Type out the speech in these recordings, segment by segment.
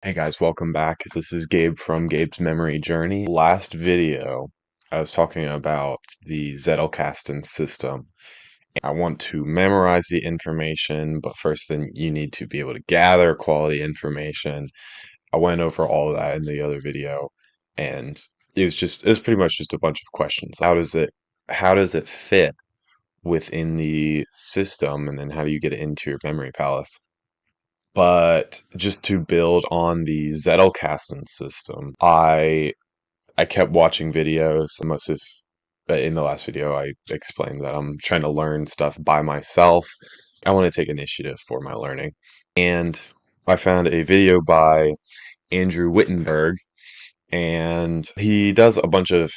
Hey guys, welcome back. This is Gabe from Gabe's Memory Journey. Last video, I was talking about the Zettelkasten system. I want to memorize the information, but first then you need to be able to gather quality information. I went over all of that in the other video, and it was pretty much just a bunch of questions. How does it fit within the system, and then how do you get it into your memory palace? But just to build on the Zettelkasten system, I kept watching videos. In the last video, I explained that I'm trying to learn stuff by myself. I want to take initiative for my learning. And I found a video by Andrew Wittenburg, and he does a bunch of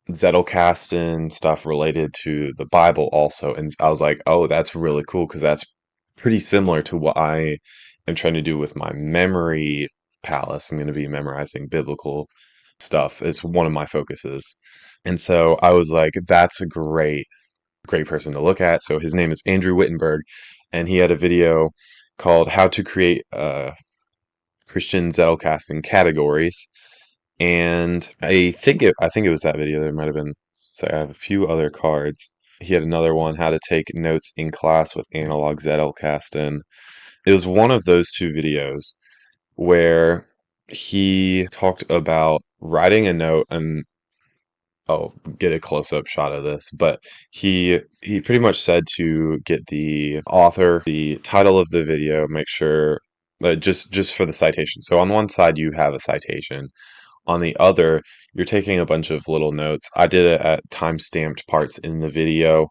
Zettelkasten stuff related to the Bible also. And I was like, oh, that's really cool because that's pretty similar to what I am trying to do with my memory palace. I'm going to be memorizing biblical stuff. It's one of my focuses. And so I was like, that's a great person to look at. So his name is Andrew Wittenberg, and he had a video called How to Create Christian Zettelkasten Categories. And I think it was that video. There might have been I have a few other cards. He had another one, how to take notes in class with analog Zettelkasten. It was one of those two videos where he talked about writing a note, and I'll get a close-up shot of this, but he pretty much said to get the author, the title of the video, make sure just for the citation. So on one side you have a citation. On the other, you're taking a bunch of little notes. I did it at time-stamped parts in the video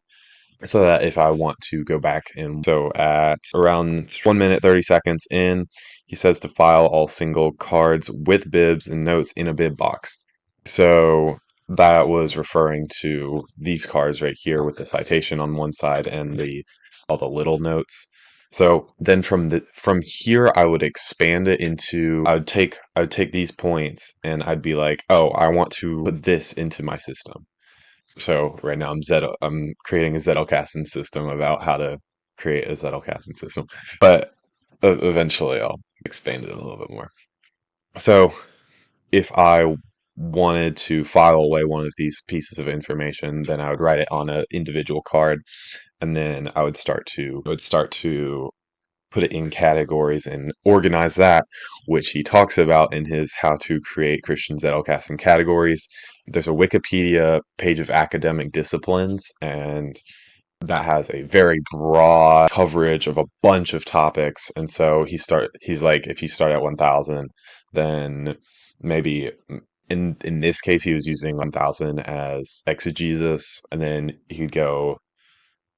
so that if I want to go back and so at around 1 minute 30 seconds in, he says to file all single cards with bibs and notes in a bib box. So that was referring to these cards right here with the citation on one side and the all the little notes. So then from here I would expand it into I would take these points and I'd be like, oh, I want to put this into my system. So right now I'm creating a Zettelkasten system about how to create a Zettelkasten system, but eventually I'll expand it a little bit more. So if I wanted to file away one of these pieces of information, then I would write it on an individual card, and then I would start to put it in categories and organize that, which he talks about in his How to Create Christian Zettelkasten Categories. There's a Wikipedia page of academic disciplines, and that has a very broad coverage of a bunch of topics. And so he's like, if you start at 1000, then maybe in this case he was using 1000 as exegesis, and then he'd go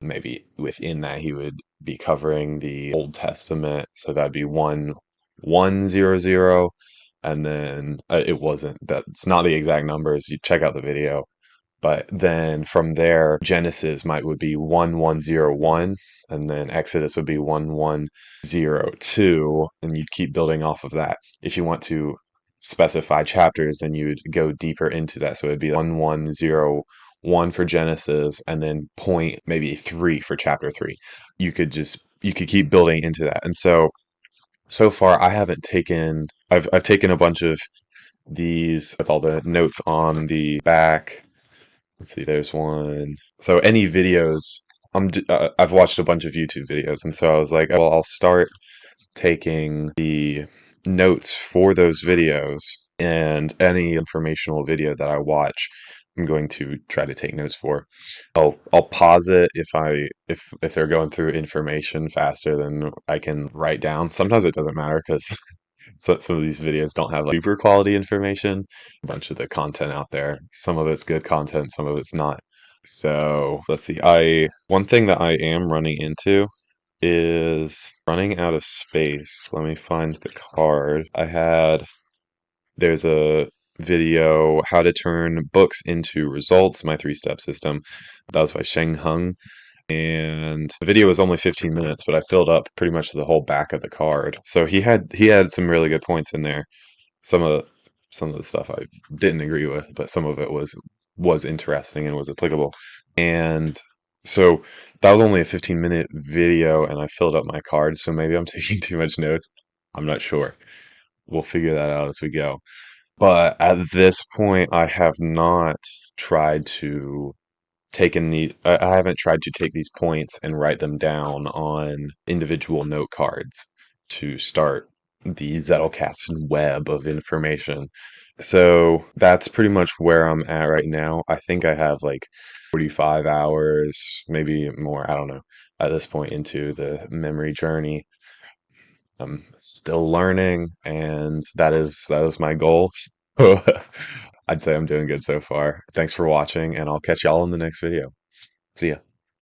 maybe within that he would be covering the Old Testament, so that'd be 1100, and then it wasn't that's not the exact numbers. You check out the video, but then from there Genesis would be 1101, and then Exodus would be 1102, and you'd keep building off of that. If you want to specify chapters, then you would go deeper into that, so it'd be 1101 for Genesis, and then point maybe 3 for chapter 3. You could keep building into that. And so far I haven't taken I've taken a bunch of these with all the notes on the back. Let's see, there's one. So any videos, I've watched a bunch of YouTube videos, and so I was like, well, I'll start taking the notes for those videos, and any informational video that I watch, I'm going to try to take notes for. I'll pause it if they're going through information faster than I can write down. Sometimes it doesn't matter because some of these videos don't have like super quality information. A bunch of the content out there, some of it's good content, some of it's not. So let's see. I One thing that I am running into is running out of space. Let me find the card. There's a video, How to Turn Books into Results, My Three-Step System. That was by Sheng Hung. And the video was only 15 minutes, but I filled up pretty much the whole back of the card. So he had some really good points in there. Some of the stuff I didn't agree with, but some of it was interesting and was applicable. And so that was only a 15-minute video, and I filled up my card, so maybe I'm taking too much notes. I'm not sure. we'll figure that out as we go. But at this point, I have not tried to taken the I haven't tried to take these points and write them down on individual note cards to start the Zettelkasten web of information. So that's pretty much where I'm at right now. I think I have like 45 hours, maybe more, I don't know, at this point into the memory journey. I'm still learning, and that is my goal. So I'd say I'm doing good so far. Thanks for watching, and I'll catch y'all in the next video. See ya.